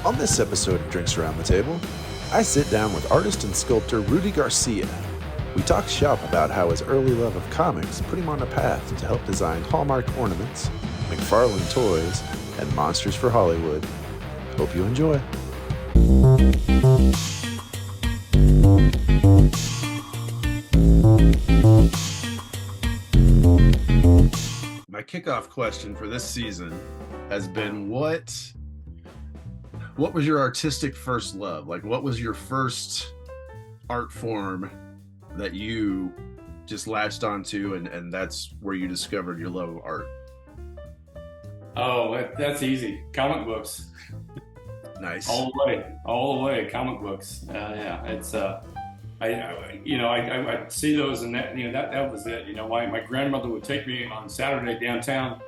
On this episode of Drinks Around the Table, I sit down with artist and sculptor Rudy Garcia. We talk shop about how his early love of comics put him on a path to help design Hallmark ornaments, McFarlane toys, and monsters for Hollywood. Hope you enjoy. My kickoff question for this season has been what was your artistic first love? Like, what was your first art form that you just latched onto and that's where you discovered your love of art? Oh, that's easy. Comic books. Nice. All the way. Comic books. Yeah, it's I see those and that was it. My grandmother would take me on Saturday downtown,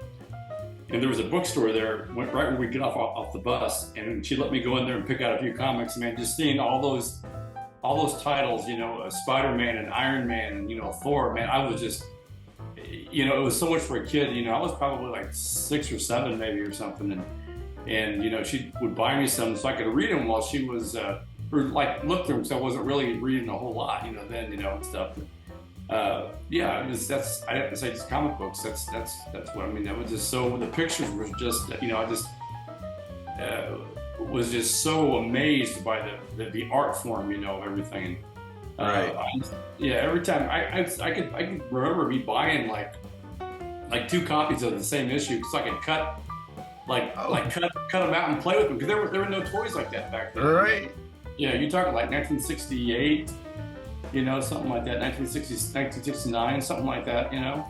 and there was a bookstore there right where we get off the bus, and she'd let me go in there and pick out a few comics. Man, just seeing all those titles, Spider-Man and Iron Man and Thor. Man, I was just, it was so much for a kid. I was probably like 6 or 7 maybe or something, and she would buy me some so I could read them while she was or like look through them. So I wasn't really reading a whole lot, then and stuff. Yeah, I have to say, just comic books. That's what I mean. That was just so. The pictures were just, I just was just so amazed by the art form, of everything. Right. Every time I could remember me buying like 2 copies of the same issue so I could cut them out and play with them, because there were no toys like that back then. Right. Yeah, you're talking like 1968. Something like that, 1969, something like that, Yeah.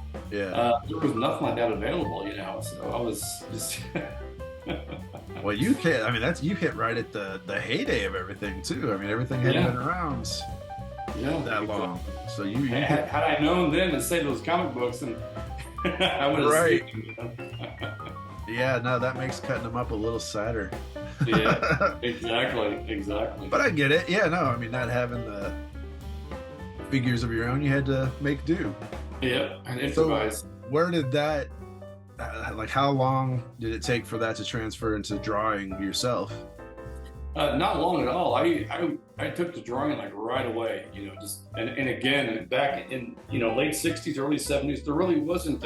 There was nothing like that available, so I was just... Well, you hit right at the heyday of everything, too. I mean, everything hadn't been around that long. So had I known then to save those comic books, and I would have saved them, Yeah, no, that makes cutting them up a little sadder. Yeah, exactly. But I get it. Yeah, no, I mean, not having the figures of your own, you had to make do. Yeah, and improvise. So where did that, how long did it take for that to transfer into drawing yourself? Not long at all. I took to drawing like right away, and again, back in late 60s, early 70s, there really wasn't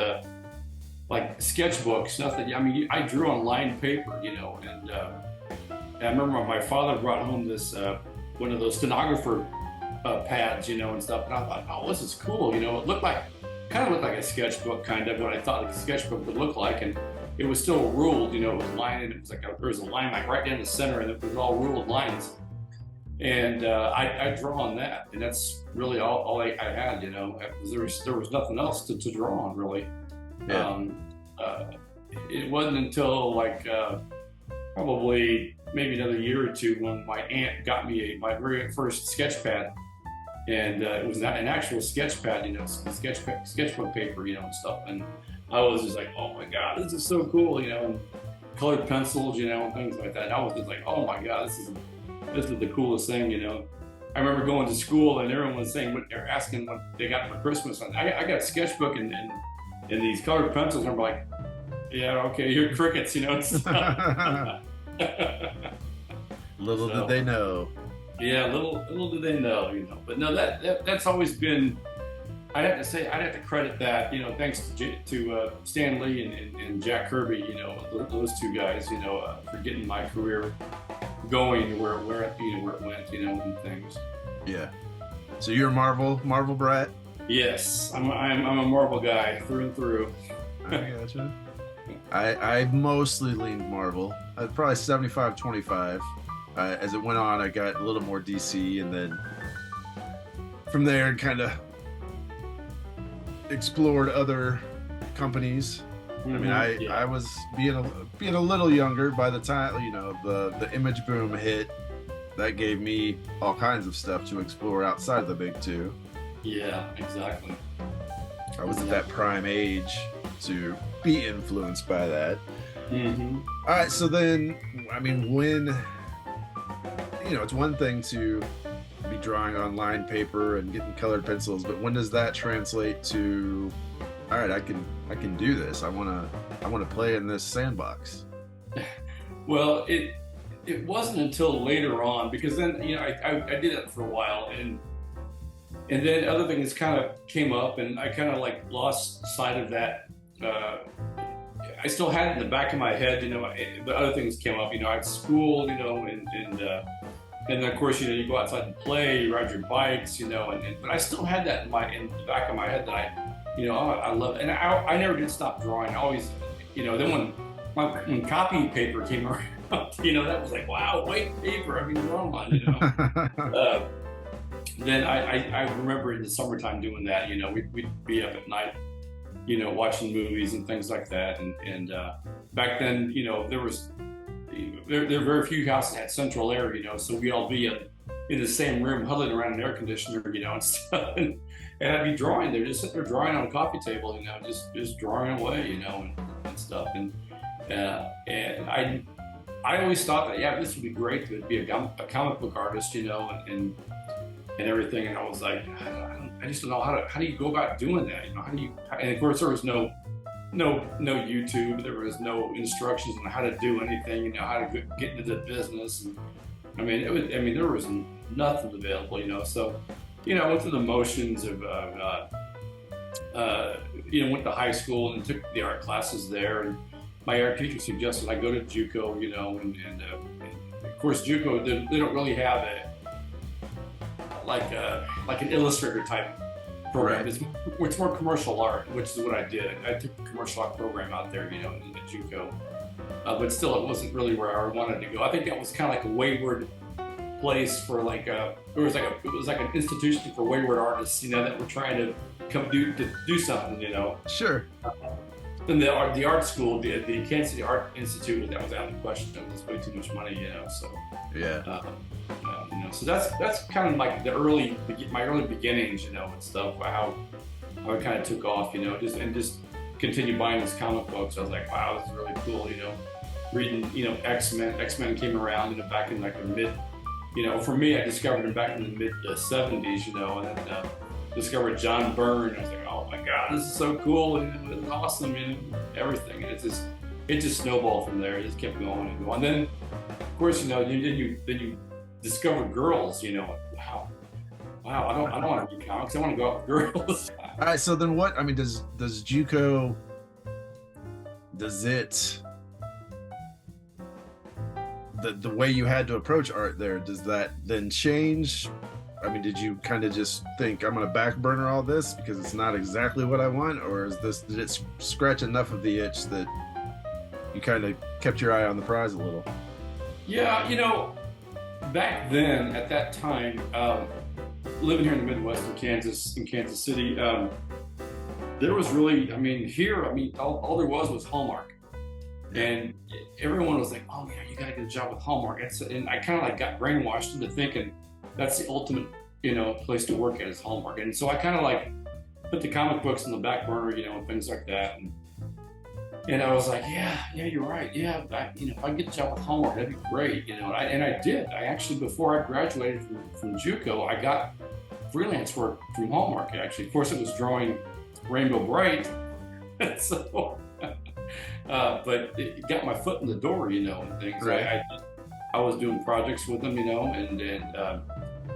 like sketchbooks, nothing. I mean, I drew on lined paper, and I remember my father brought home this one of those stenographer pads, and stuff, and I thought, oh, this is cool. It kind of looked like a sketchbook, kind of what I thought a sketchbook would look like, and it was still ruled. It was lined, and it was like there was a line like right down the center, and it was all ruled lines. And I draw on that, and that's really all I had. There was nothing else to draw on, really. Yeah. It wasn't until probably maybe another year or two when my aunt got me my very first sketch pad, and it was an actual sketch pad, sketchbook paper, and stuff. And I was just like, oh my God, this is so cool, and colored pencils, and things like that. And I was just like, oh my God, this is the coolest thing, I remember going to school and everyone was saying they're asking what they got for Christmas. And I got a sketchbook and these colored pencils, and I'm like, yeah, okay, you're crickets, and stuff. Little did they know. Yeah, little did they know, But no, that's always been. I'd have to credit that, thanks to Stan Lee and Jack Kirby, those 2 guys, for getting my career going where it went, and things. Yeah. So you're a Marvel brat? Yes, I'm a Marvel guy through and through. I gotcha. I mostly leaned Marvel. Probably 75-25. As it went on, I got a little more DC, and then from there, kind of explored other companies. Mm-hmm. I mean, I was being a little younger by the time the image boom hit. That gave me all kinds of stuff to explore outside the big 2. Yeah, exactly. I was at that prime age to be influenced by that. Mm-hmm. All right, so then, I mean, when, it's one thing to be drawing on lined paper and getting colored pencils, but when does that translate to, all right, I can do this. I want to play in this sandbox. Well, it wasn't until later on, because then, you know, I did that for a while, and then other things kind of came up, and I kind of like lost sight of that. I still had it in the back of my head, you know, but other things came up. You know, I had school, you know, and then of course, you know, you go outside and play, you ride your bikes, you know, but I still had that in the back of my head that I love, and I never did stop drawing. I always, you know, then when copy paper came around, you know, that was like, wow, white paper, I mean, draw on, you know. Then I remember in the summertime doing that, you know, we'd be up at night, you know, watching movies and things like that. And back then, you know, there were very few houses that had central air, you know, so we'd all be in the same room huddling around an air conditioner, you know, and stuff. And I'd be drawing there, just sitting there drawing on a coffee table, you know, just drawing away, you know, and stuff. And I always thought that, yeah, this would be great to be a comic book artist, you know, and everything. And I was like, I just don't know how do you go about doing that? You know, and of course there was no YouTube, there was no instructions on how to do anything, you know, how to get into the business. And there was nothing available, you know. So, you know, I went through the motions of, you know, went to high school and took the art classes there. And my art teacher suggested I go to JUCO, you know, and of course JUCO, they don't really have like an illustrator type program. Right. It's more commercial art, which is what I did. I took a commercial art program out there, you know, in the JUCO. But still, it wasn't really where I wanted to go. I think that was kind of like a wayward place for it was like an institution for wayward artists, you know, that were trying to come do something, you know. Sure. Then the art school, the Kansas City Art Institute, that was out of the question. It was way too much money, you know. So yeah. You know, so that's kind of like my early beginnings, you know, and stuff. How it kind of took off, you know, just continued buying these comic books. I was like, wow, this is really cool, you know. Reading, you know, X-Men came around, you know, back in like the mid, you know, for me, I discovered them back in the mid 70s, you know, and then discovered John Byrne. I was like, oh my God, this is so cool, and it was awesome, and everything. And it just snowballed from there. It just kept going and going. And then, of course, you know, you discover girls, you know. Wow, I don't want to do comics. I want to go out with girls. All right, so then what? I mean, does JUCO, does it, the way you had to approach art there, does that then change? I mean, did you kind of just think, I'm going to back burner all this because it's not exactly what I want, or did it scratch enough of the itch that you kind of kept your eye on the prize a little? Yeah, you know, back then, at that time, living here in the Midwest in Kansas City, there was really, all there was Hallmark. And everyone was like, oh yeah, you gotta get a job with Hallmark. And I kind of like got brainwashed into thinking that's the ultimate, you know, place to work at is Hallmark. And so I kind of like put the comic books on the back burner, you know, and things like that. And I was like, yeah, you're right. Yeah, if I can get a job with Hallmark, that'd be great, you know. And I did. I actually, before I graduated from JUCO, I got freelance work from Hallmark. Actually, of course, it was drawing Rainbow Bright. So, but it got my foot in the door, you know, and things. Right. I was doing projects with them, you know, and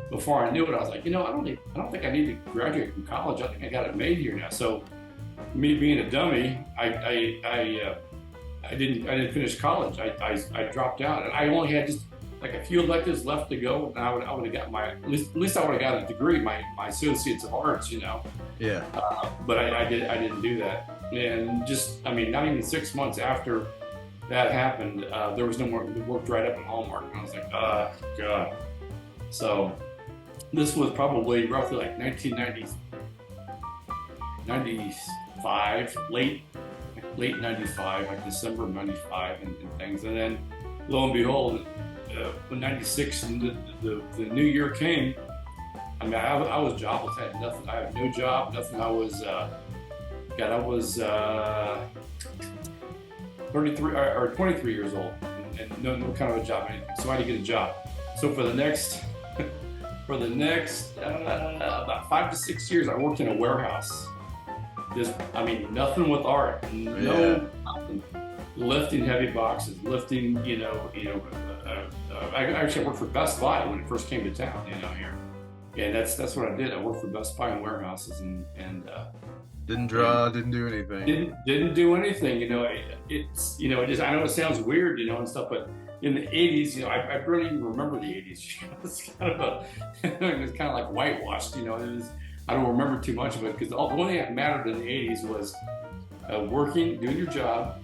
before I knew it, I was like, you know, I don't think I need to graduate from college. I think I got it made here now. So, me being a dummy, I didn't finish college. I dropped out, and I only had just like a few electives left to go, and I would have got at least I would have got a degree, my Associates of Arts, you know. Yeah. But I didn't do that, and just not even 6 months after that happened, there was no more. We worked right up at Hallmark, and I was like, God. So this was probably roughly like 1995, late 95, like December of 95 and things. And then lo and behold, when 96 and the new year came, I was jobless. I had nothing. I had no job, nothing. I was 33 or 23 years old and no kind of a job, anything. So I had to get a job. So for the next about 5 to 6 years, I worked in a warehouse. Nothing with art, nothing. Lifting heavy boxes, lifting, I actually worked for Best Buy when it first came to town, here. And that's what I did. I worked for Best Buy in warehouses and Didn't draw, didn't do anything. didn't do anything. It's it just, I know it sounds weird, and stuff, but in the 80s, I barely even remember the 80s. It's kind of it was kind of like whitewashed. I don't remember too much of it because the only thing that mattered in the 80s was working, doing your job,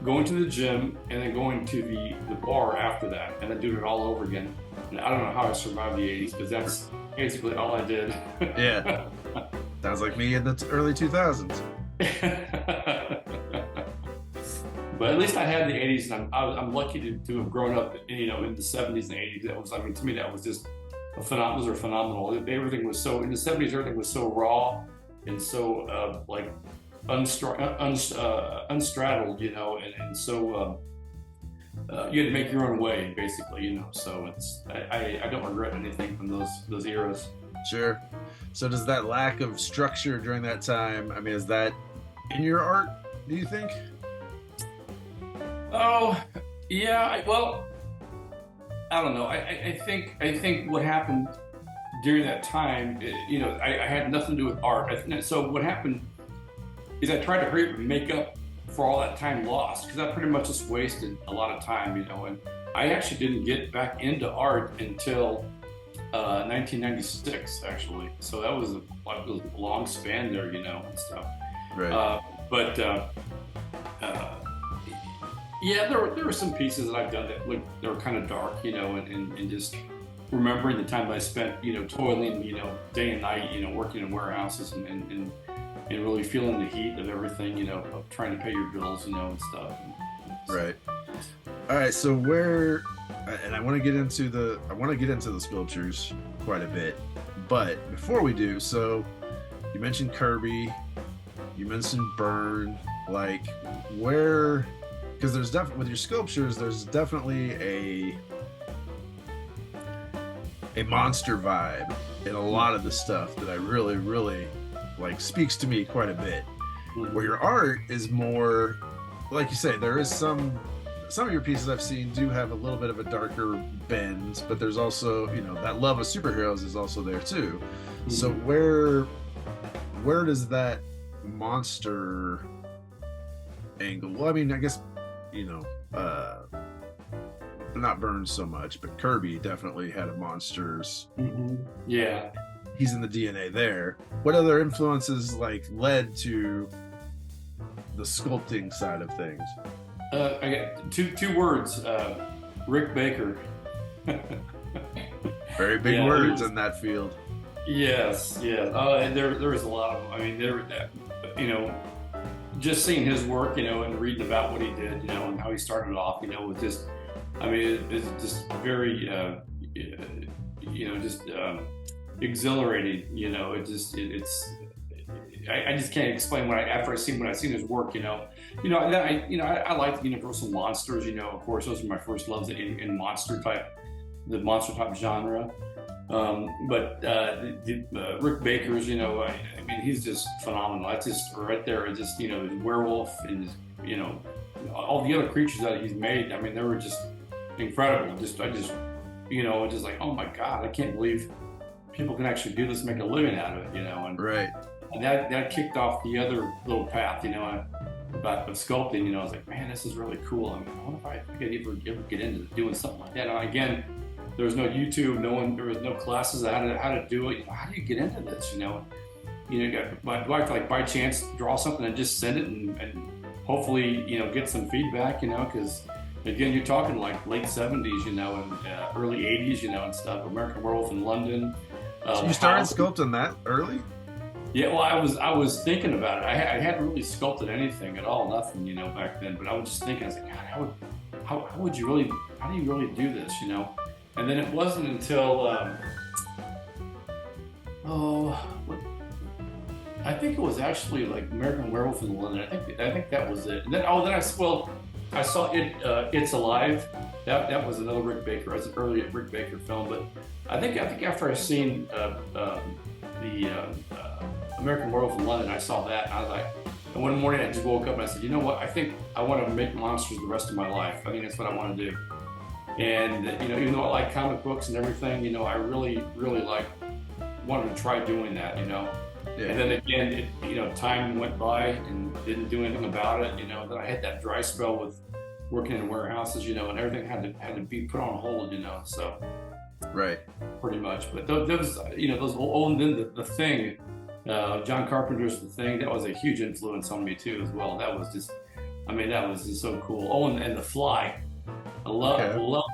going to the gym, and then going to the bar after that, and then doing it all over again. And I don't know how I survived the 80s because that's basically all I did. Yeah. Sounds like me in the early 2000s. But at least I had the 80s, and I'm lucky to have grown up, in the 70s and 80s. That was, to me, that was just those are phenomenal. Everything was so, in the 70s, everything was so raw and so unstraddled, and so you had to make your own way, basically, So I don't regret anything from those eras. Sure. So does that lack of structure during that time, is that in your art, do you think? Oh, yeah. Well, I don't know. I think what happened during that time, I had nothing to do with art. So what happened is I tried to hurry up and make up for all that time lost, because I pretty much just wasted a lot of time, and I actually didn't get back into art until 1996, actually. So that was a long span there, and stuff. Right. Yeah, there were some pieces that I've done that they were kind of dark, and just remembering the time that I spent, toiling, day and night, working in warehouses and really feeling the heat of everything, of trying to pay your bills, and stuff. Right. All right. So and I want to get into the sculptures quite a bit, but before we do, so you mentioned Kirby, you mentioned Byrne, like where. Because there's definitely, with your sculptures, there's definitely a monster vibe in a lot of the stuff that I really, really like, speaks to me quite a bit. Mm-hmm. Where your art is more, like you say, there is some of your pieces I've seen do have a little bit of a darker bend, but there's also, that love of superheroes is also there too. Mm-hmm. So where does that monster angle? Well, I guess, not Byrne so much, but Kirby definitely had a monsters. Mm-hmm. Yeah, he's in the DNA there. What other influences led to the sculpting side of things? I got two words. Rick Baker. Very big words in that field. Yes. And there was a lot of them. Just seeing his work, and reading about what he did, and how he started off, with just, it's just very, exhilarating, I just can't explain after I seen his work, I like Universal monsters, of course, those are my first loves in the monster type genre. But Rick Baker's, he's just phenomenal. That's just right there. It's just, his werewolf and all the other creatures that he's made. They were just incredible. I just like, oh my God, I can't believe people can actually do this, and make a living out of it, and right. And that kicked off the other little path, about sculpting. I was like, man, this is really cool. I wonder if I could ever get into doing something like that. And again, there was no YouTube, there was no classes on how to do it. How do you get into this? Do I have to by chance draw something and just send it and hopefully get some feedback? Because again, you're talking late 70s, and early 80s, and stuff. American Werewolf in London. So you started sculpting that early? Yeah, well, I was thinking about it. I hadn't really sculpted anything at all, nothing, back then. But I was just thinking, I was like, God, how do you really do this, And then it wasn't until, I think it was actually American Werewolf in London. I think that was it. And then I saw It's Alive. That was another Rick Baker. It was an early Rick Baker film. But I think after I seen the American Werewolf in London, I saw that, and I was like, and one morning I just woke up and I said, you know what? I think I want to make monsters the rest of my life. I think that's what I want to do. And even though I like comic books and everything, I really, really wanted to try doing that, Yeah. And then again, time went by and didn't do anything about it. Then I had that dry spell with working in warehouses, and everything had to be put on hold, So Right. pretty much. But those and then the Thing, John Carpenter's The Thing, that was a huge influence on me too as well. That was just so cool. Oh, and The Fly. I love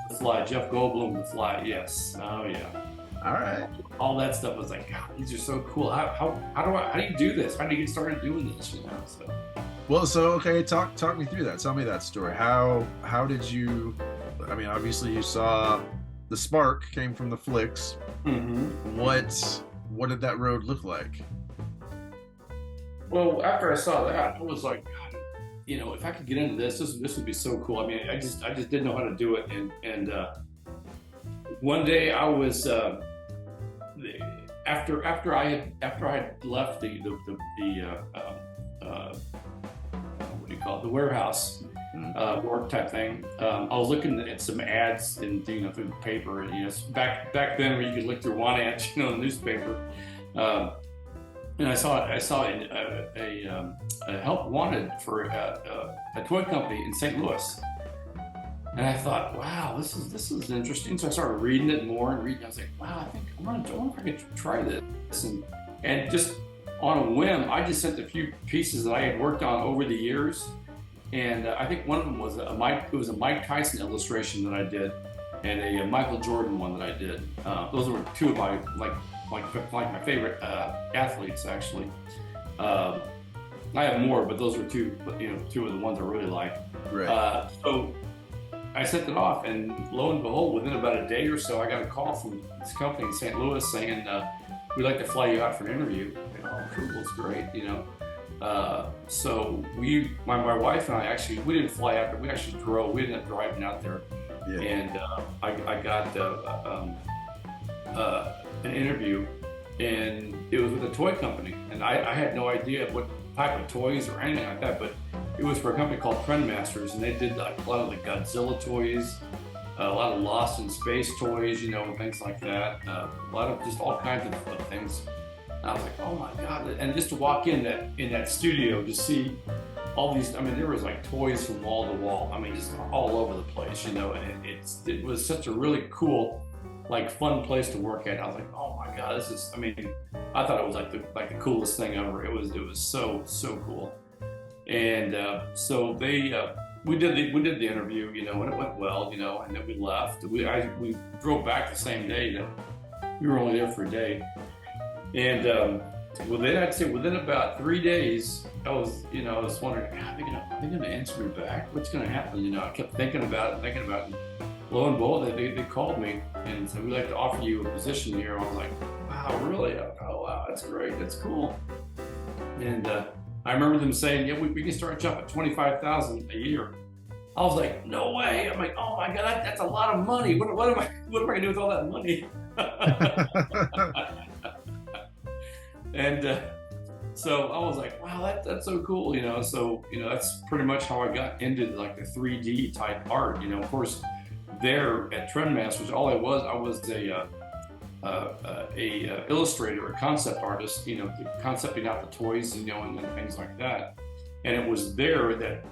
The Fly. Jeff Goldblum, The Fly. Yes. Oh yeah. All right. All that stuff was like, God, these are so cool. How do you do this? How do you get started doing this? So. Well, so okay, talk me through that. Tell me that story. How did you? I mean, obviously you saw the spark came from the flicks. Mm-hmm. What did that road look like? Well, after I saw that, I was like, God, if I could get into this would be so cool. I mean, I just didn't know how to do it, and one day I was after I had left the what do you call it, the warehouse work type thing. I was looking at some ads in through the paper, and back then where you could look through want ads, in the newspaper. And I saw a help wanted for a toy company in St. Louis. And I thought, wow, this is interesting. So I started reading it more and reading. I was like, wow, I wonder if I could try this. And just on a whim, I just sent a few pieces that I had worked on over the years. And I think one of them was a Mike Tyson illustration that I did, and a Michael Jordan one that I did. Those were two of my my favorite athletes, actually. I have more, but those were two of the ones I really like. Right. So I sent it off, and lo and behold, within about a day or so, I got a call from this company in St. Louis saying, we'd like to fly you out for an interview. Oh, cool, that's great, So my wife and I we didn't fly out, but we actually drove. We ended up driving out there. Yeah. And I got an interview, and it was with a toy company. And I had no idea what type of toys or anything like that, but it was for a company called Trendmasters, and they did like a lot of the Godzilla toys, a lot of Lost in Space toys, and things like that. A lot of just all kinds of things. And I was like, oh my God. And just to walk in that studio to see all these, there was like toys from wall to wall. Just all over the place, and it was such a really cool, fun place to work at. I was like, oh my God, this is, I thought it was like the coolest thing ever. It was so cool. And so we did the interview, and it went well, and then we left. We drove back the same day. That we were only there for a day. And I'd say within about 3 days, I was wondering, are they going to answer me back? What's going to happen? I kept thinking about it. And lo and behold, they called me and said, we'd like to offer you a position here. I was like, wow, really? Oh, wow, that's great. That's cool. And I remember them saying, yeah, we can start you up at $25,000 a year. I was like, no way. I'm like, oh my God, that's a lot of money. What am I going to do with all that money? And so I was like, wow, that's so cool, So that's pretty much how I got into the 3D type art. Of course, there at Trendmasters, I was a illustrator, a concept artist, concepting out the toys, and things like that. And it was there that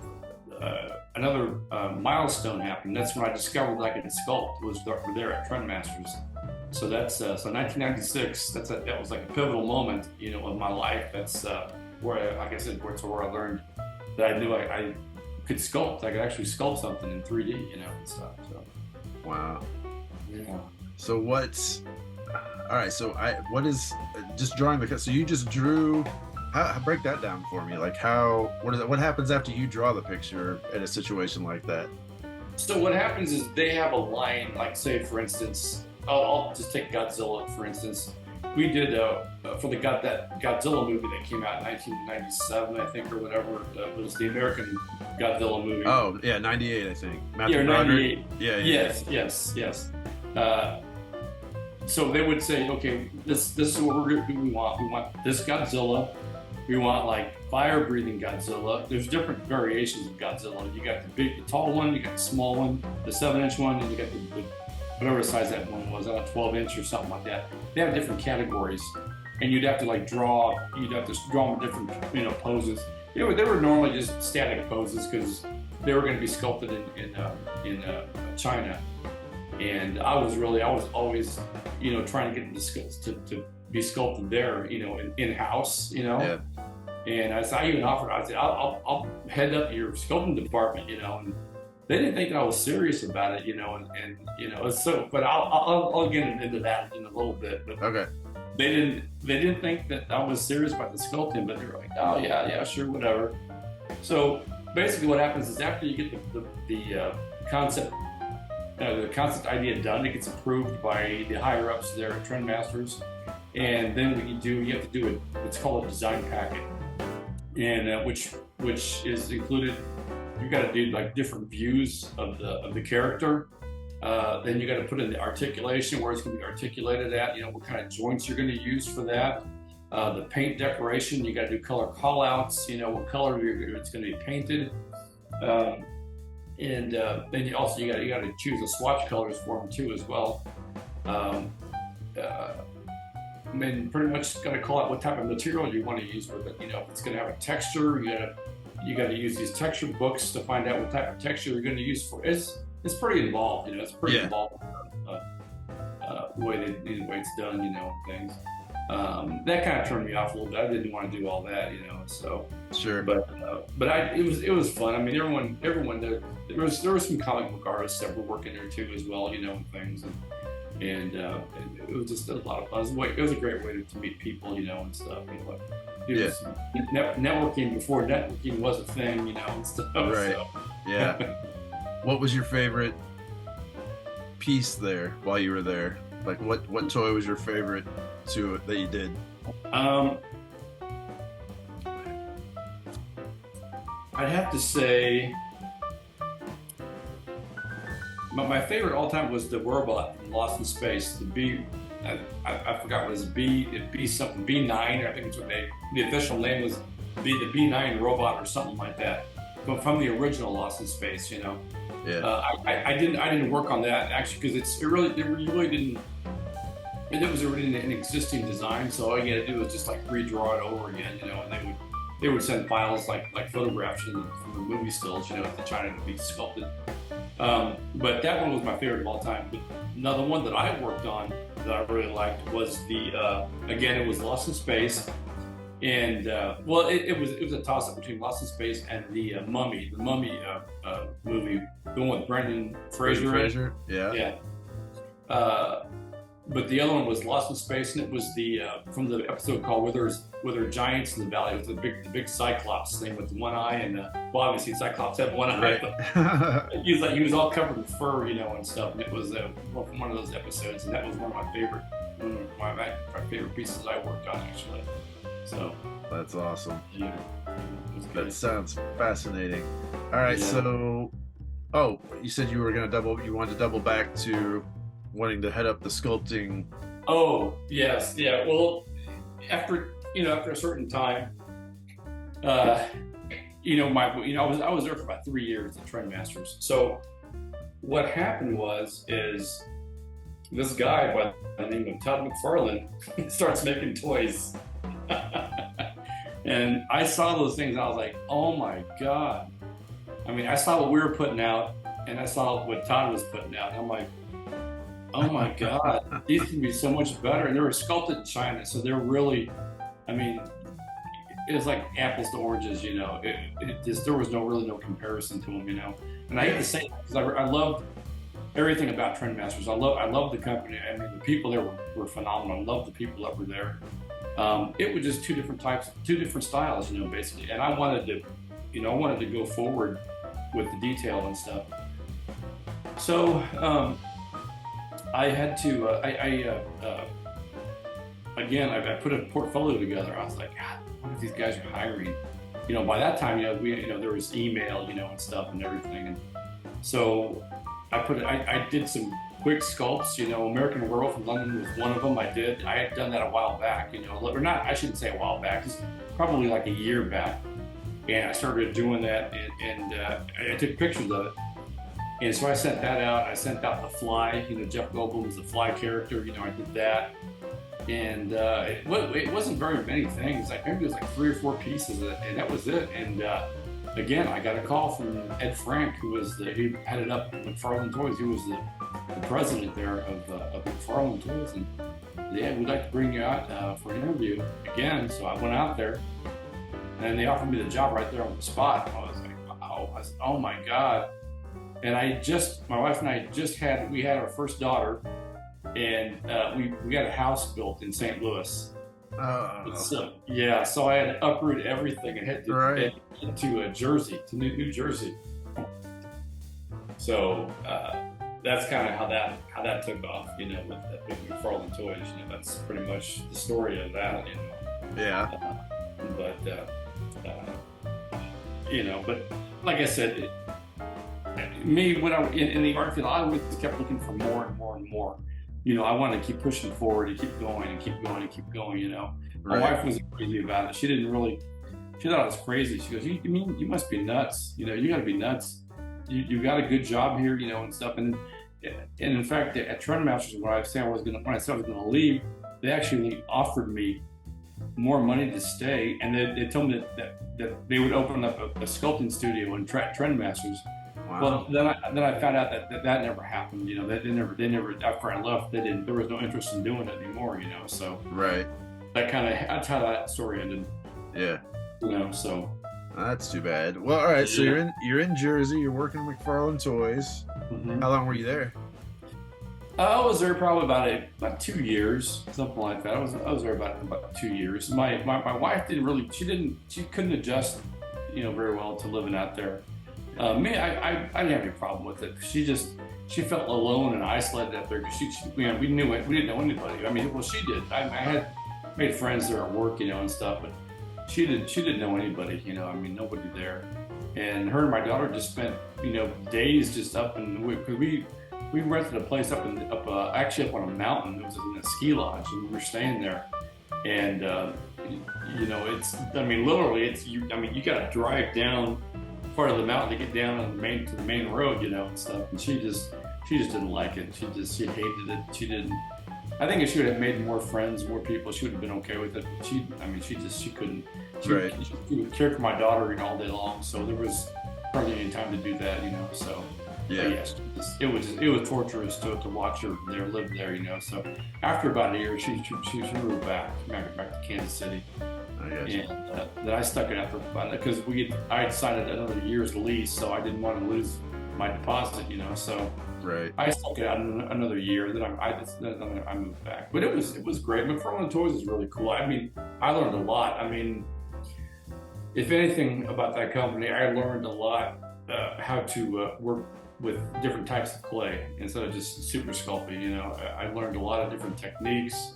another milestone happened. That's when I discovered that I could sculpt. Was there at Trendmasters. So that's so 1996. That was like a pivotal moment, of my life. That's where, like I said, it's where I learned that I knew I could sculpt. I could actually sculpt something in 3D, and stuff. So. Wow. Yeah. So all right. So what is just drawing so you just drew? Break that down for me. What happens after you draw the picture in a situation like that? So what happens is they have a line, say for instance. I'll just take Godzilla, for instance. We did for that Godzilla movie that came out in 1997, I think, or whatever. It was the American Godzilla movie. Oh, yeah, 98, I think. Yeah, 98. Yeah. Yes. So they would say, okay, this is what we want. We want this Godzilla, We want like fire-breathing Godzilla. There's different variations of Godzilla. You got the tall one, you got the small one, the 7-inch one, and you got the whatever size that one was, 12-inch or something like that. They have different categories, and you'd have to draw them different, poses. They were normally just static poses because they were going to be sculpted in China, and I was always, trying to get to be sculpted there, in house, Yeah. And I even offered, I said, I'll head up your sculpting department, and they didn't think that I was serious about it, and so, but I'll get into that in a little bit. But Okay. They didn't think that I was serious about the sculpting, but they were like, oh yeah, sure, whatever. So basically, what happens is after you get the concept idea done, it gets approved by the higher ups there at Trendmasters, and then you have to do it's called a design packet, and which is included. You got to do different views of the character. Then you got to put in the articulation, where it's going to be articulated at, what kind of joints you're going to use for that. The paint decoration, you got to do color callouts, what color it's going to be painted. And then you got to choose the swatch colors for them too as well. And then pretty much got to call out what type of material you want to use with it. If it's going to have a texture, you got to use these texture books to find out what type of texture you're going to use for it. It's pretty involved, it's pretty involved the way it's done, things. That kind of turned me off a little bit. I didn't want to do all that, so. Sure. But it was fun. I mean, everyone there was some comic book artists that were working there too as well, and things, and it was just a lot of fun. It was a great way to meet people, and stuff. Networking before networking was a thing, and stuff. Right. So. Yeah. What was your favorite piece there while you were there? Like what toy was your favorite that you did? I'd have to say my favorite all time was the robot from Lost in Space. I forgot what it was, B something, B9, I think it's what the official name was, the B9 robot or something like that. But from the original Lost in Space, Yeah. I didn't work on that actually because it really didn't. It was already an existing design, so all you had to do was just redraw it over again, and they would send files like photographs from the movie stills, to China to be sculpted. But that one was my favorite of all time. But now the one that I worked on that I really liked was again, it was Lost in Space. And it was a toss-up between Lost in Space and the Mummy movie, the one with Brendan Fraser. Yeah. But the other one was Lost in Space, and it was from the episode called "Where There Are Giants in the Valley," with the big Cyclops thing with one eye, and obviously Cyclops had one eye, right. But he was all covered in fur, and stuff. And it was from one of those episodes, and that was one of my favorite pieces I worked on actually. So that's awesome. Yeah, that sounds fascinating. All right, so you said you wanted to double back to wanting to head up the sculpting. Oh yes, yeah. Well, after a certain time, I was there for about 3 years at Trendmasters. So what happened is this guy by the name of Todd McFarlane starts making toys. And I saw those things and I was like, oh my God. I mean, I saw what we were putting out and I saw what Todd was putting out. And I'm like, oh my God, these can be so much better. And they were sculpted in China. So they're really, I mean, it was like apples to oranges, there was no comparison to them, And I hate to say that because I loved everything about Trendmasters. I love the company. I mean, the people there were phenomenal. I love the people that were there. It was just two different styles, basically. And I wanted to go forward with the detail and stuff. So I had to, I put a portfolio together. I was like, God, what if these guys are hiring? By that time, there was email, and stuff and everything. And so I did some quick sculpts. You know, American World from London was one of them. I had done that a while back. You know, or not. I shouldn't say a while back. It's probably like a year back. And I started doing that, and I took pictures of it. And so I sent that out. I sent out The Fly. You know, Jeff Goldblum's The Fly character. You know, I did that. And it wasn't very many things. Like maybe it was like 3 or 4 pieces, and that was it. And again, I got a call from Ed Frank, who headed up McFarlane Toys. He was the president there of McFarlane Toys, and yeah, we'd like to bring you out for an interview again. So I went out there, and they offered me the job right there on the spot. I was like, wow! I said, oh my God! And my wife and I we had our first daughter. And we got a house built in St. Louis. So I had to uproot everything and head to Jersey, to New Jersey. So that's kind of how that took off, you know, with McFarlane Toys. You know, that's pretty much the story of that. You know. Yeah. You know, but like I said, me when I in the art field, I always kept looking for more and more and more. You know, I wanted to keep pushing forward and keep going and keep going and keep going, you know. My wife wasn't crazy about it. She thought I was crazy. She goes, you must be nuts. You know, you got to be nuts. You got a good job here, you know, and stuff. And in fact, at Trendmasters, when I said I was going to leave, they actually offered me more money to stay. And they told me that they would open up a sculpting studio in Trendmasters. Wow. Well, then I found out that never happened. You know, they never after I left, there was no interest in doing it anymore. You know, so that's how that story ended. Yeah. You know, so that's too bad. Well, all right. So you're in Jersey. You're working at McFarlane Toys. Mm-hmm. How long were you there? I was there probably about 2 years, something like that. I was there about 2 years. My wife she couldn't adjust, you know, very well to living out there. Me, I didn't have any problem with it. She felt alone and isolated out there because we didn't know anybody. I mean, well, she did. I had made friends there at work, you know, and stuff, but she didn't know anybody, you know. I mean, nobody there. And her and my daughter just spent, you know, days just up because we rented a place actually up on a mountain. It was in a ski lodge, and we were staying there. And you know, literally, you got to drive down part of the mountain to get down on the main road, you know, and stuff. And she just didn't like it. She hated it. She didn't. I think if she would have made more friends, more people, she would have been okay with it. But she couldn't. She would care for my daughter, you know, all day long. So there was hardly any time to do that, you know. So yes, it was torturous to watch her live there, you know. So after about a year, she moved back to Kansas City. And then I stuck it out for fun because I had signed another year's lease, so I didn't want to lose my deposit, you know. So I stuck it out another year. Then I moved back, but it was great. McFarlane Toys is really cool. I mean, I learned a lot. I mean, if anything about that company, I learned a lot how to work with different types of clay instead of just super sculpting. You know, I learned a lot of different techniques.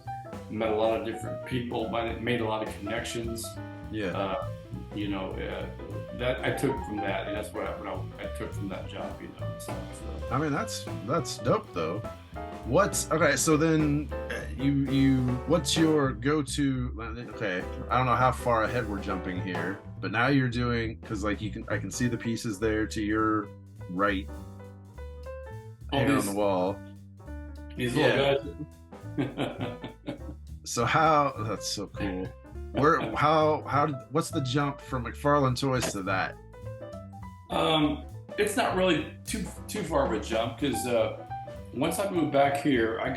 Met a lot of different people, made a lot of connections. Yeah. You know, that I took from that, and that's what I took from that job. You know. So. I mean, that's dope though. Okay? So then, what's your go-to? Okay, I don't know how far ahead we're jumping here, but now you're doing because like I can see the pieces there to your right, hanging on the wall. These little guys. So that's so cool. What's the jump from McFarlane Toys to that? It's not really too far of a jump because once I moved back here, I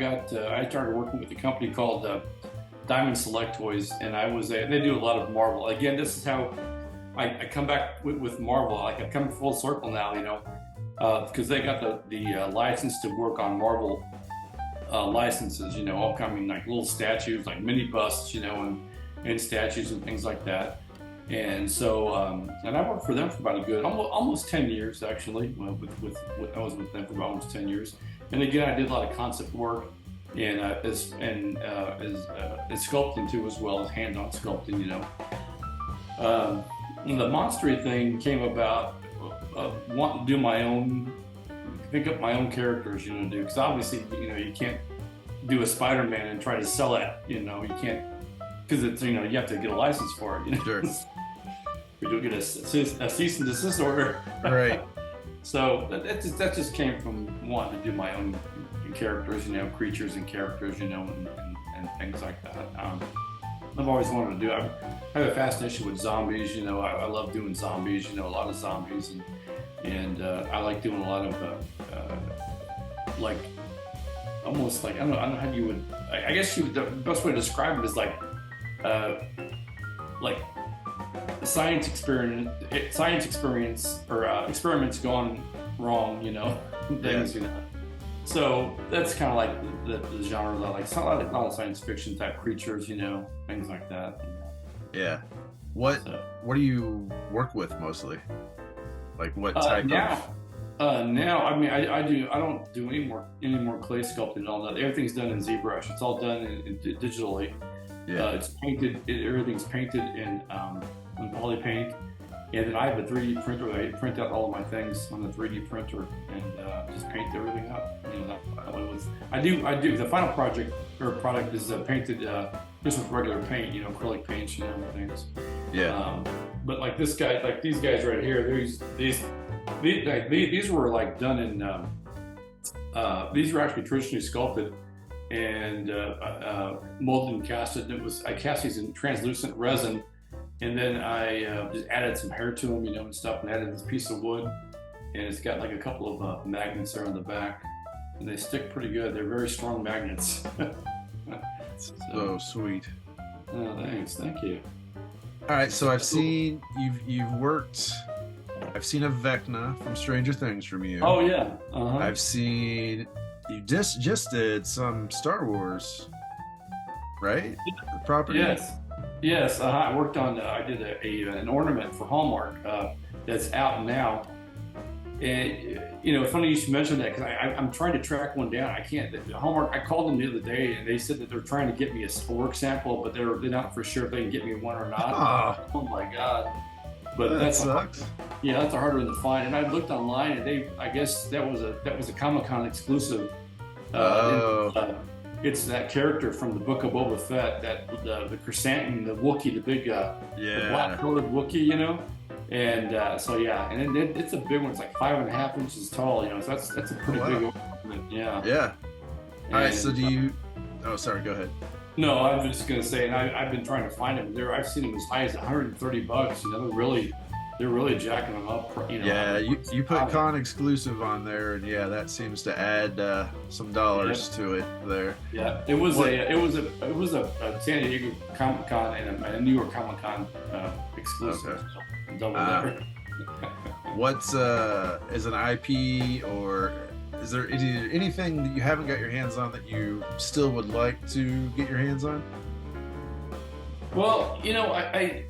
started working with a company called Diamond Select Toys, and they do a lot of Marvel. Again, this is how I come back with Marvel. Like I come full circle now, you know, because they got the license to work on Marvel. Licenses, you know, all coming like little statues, like mini busts, you know, and statues and things like that. And so, and I worked for them for about a good, almost 10 years actually. I was with them for about almost 10 years. And again, I did a lot of concept work and as sculpting too, as well as hand-on sculpting, you know. And the monstery thing came about wanting to do my own pick up my own characters, you know, do, because obviously, you know, you can't do a Spider-Man and try to sell it, you know, you can't, because it's, you know, you have to get a license for it, you know. Sure. You'll get a cease and desist order. Right. So that just came from wanting to do my own characters, you know, creatures and characters, you know, and things like that. I've always wanted to do. I have a fascination with zombies, you know. I love doing zombies, you know, a lot of zombies, and I like doing a lot of like almost like I don't know how you would. I guess the best way to describe it is like science experience or experiments gone wrong, you know, things, you know. So that's kind of like the genre that I like. It's not a lot of science fiction type creatures, you know, things like that. Yeah. What do you work with mostly? Like what type of? Now, I mean, I don't do any more clay sculpting and all that. Everything's done in ZBrush. It's all done in digitally. Yeah. It's painted. Everything's painted in poly paint, and then I have a 3D printer. I print out all of my things on the 3D printer and just paint everything up. You know, that was. I do. The final product is painted just with regular paint. You know, acrylic paints, you know, and things. Yeah. But like this guy, like these guys right here, these were like done in. These were actually traditionally sculpted and molded and casted. I cast these in translucent resin, and then I just added some hair to them, you know, and stuff, and added this piece of wood, and it's got like a couple of magnets there on the back, and they stick pretty good. They're very strong magnets. So sweet. Oh, thanks, thank you. All right, so I've seen you've worked. I've seen a Vecna from Stranger Things from you. Oh yeah. I've seen you just did some Star Wars, right? The property. Yes. I worked on. I did an ornament for Hallmark that's out now. And you know, funny you should mention that because I'm trying to track one down. I can't. Hallmark. I called them the other day and they said that they're trying to get me a work sample, but they're not for sure if they can get me one or not. Oh my god. But that sucks. That's a hard one to find. And I looked online, and I guess that was a Comic-Con exclusive. It's that character from the Book of Boba Fett, that the chrysanthemum, the Wookiee, the big the black-colored Wookiee, you know. And and it's a big one. It's like 5.5 inches tall, you know. So that's a pretty big ornament. Yeah. Yeah. All right. So do you? Oh, sorry. Go ahead. No, I was just gonna say, and I've been trying to find them. I've seen them as high as $130. You know, they're really jacking them up. You know, yeah, you put con exclusive on there, and yeah, that seems to add some dollars to it there. Yeah, it was a San Diego Comic Con and a New York Comic Con exclusive. Okay. Double there. What's is an IP, or is there anything that you haven't got your hands on that you still would like to get your hands on? Well, you know, I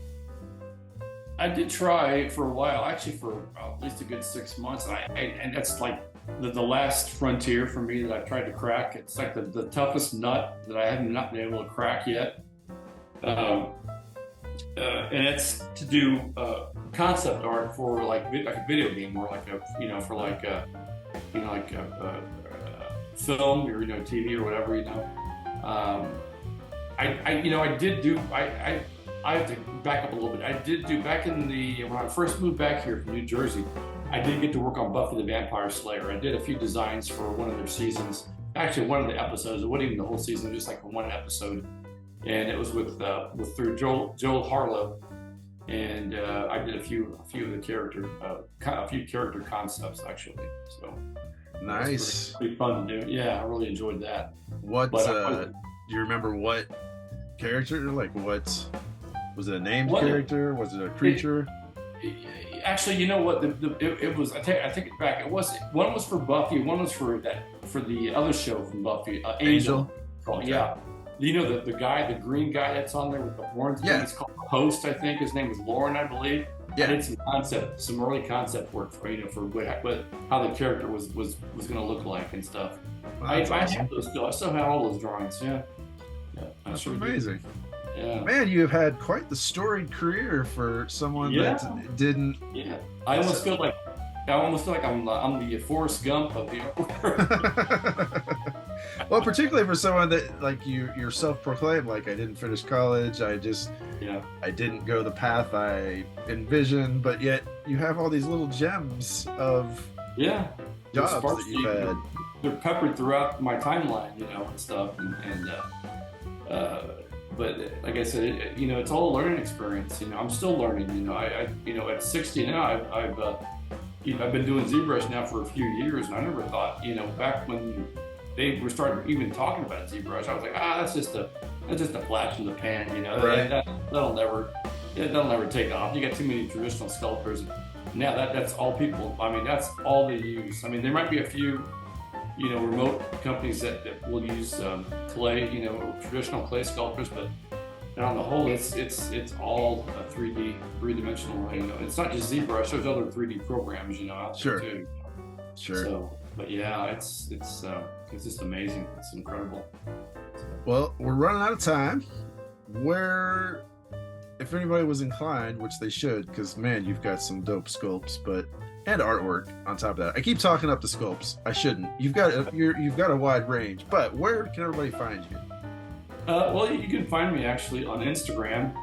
did try for a while, actually for at least a good 6 months, and that's like the last frontier for me that I've tried to crack. It's like the toughest nut that I haven't not been able to crack yet, and it's to do concept art for like a video game, or like a film, or TV or whatever, I have to back up a little bit. I did do when I first moved back here from New Jersey, I did get to work on Buffy the Vampire Slayer. I did a few designs for one of their seasons. Actually, one of the episodes. It wasn't even the whole season, just like one episode. And it was through Joel Harlow, and I did a few of the character concepts actually. So nice, pretty fun to do. Yeah, I really enjoyed that. Do you remember what character? Like, what was it? A named character? Was it a creature? Actually, you know what? It was. I take it back. One was for Buffy. One was for the other show from Buffy, Angel. Okay. Yeah. You know the guy, the green guy that's on there with the horns. Yeah. It's called Host, I think. His name was Lauren, I believe. Yeah. I did some early concept work for how the character was going to look like and stuff. Well, I awesome. have those still. I still have all those drawings. Yeah. That's amazing. Yeah. Man, you have had quite the storied career for someone that didn't. Yeah. I almost feel like I almost feel like I'm the Forrest Gump of the artwork. Well, particularly for someone that like you're self-proclaimed, like I didn't finish college, Yeah, I didn't go the path I envisioned, but yet you have all these little gems of yeah. They're jobs that you've had. They're peppered throughout my timeline, and stuff, but like I said, it's all a learning experience. I'm still learning. At 60 now, I've been doing ZBrush now for a few years, and I never thought, back when they were starting even talking about ZBrush, I was like, that's just a flash in the pan, Right. that'll never take off. You got too many traditional sculptors. Now that's all people. I mean, that's all they use. I mean, there might be a few, remote companies that will use clay, traditional clay sculptors, but on the whole, it's all a 3D, 3-dimensional. It's not just ZBrush. There's other 3D programs, out there too. Sure. So, but yeah, it's just amazing. It's incredible. Well, we're running out of time. If anybody was inclined, which they should, because man, you've got some dope sculpts, and artwork on top of that. I keep talking up the sculpts. I shouldn't. You've got a wide range, but where can everybody find you? Well, you can find me actually on Instagram.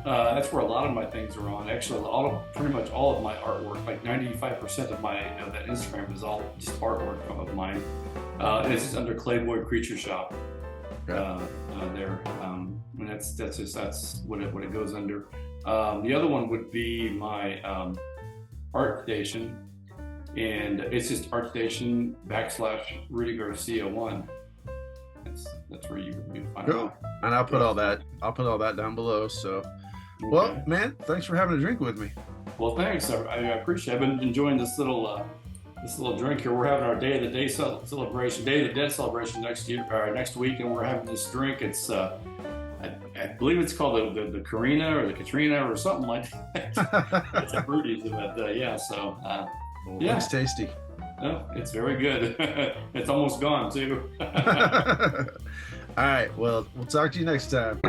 That's where a lot of my things are on. Actually, pretty much all of my artwork, like 95% of my that Instagram is all just artwork of mine. It's just under Clayboy Creature Shop. Okay. There, and that's what it goes under. The other one would be my art station, and it's just ArtStation / Rudy Garcia 1. That's where you find Cool. out. And I'll put all that down below. So, well, man, thanks for having a drink with me. Well, thanks. I appreciate it. I've been enjoying this little drink here. We're having our Day of the Day celebration, Day of the Dead celebration next week, and we're having this drink. It's I believe it's called the Karina or the Katrina or something like that. It's a Rudy's, but yeah. So yeah, It's tasty. no, it's very good. It's almost gone too. All right. Well, we'll talk to you next time.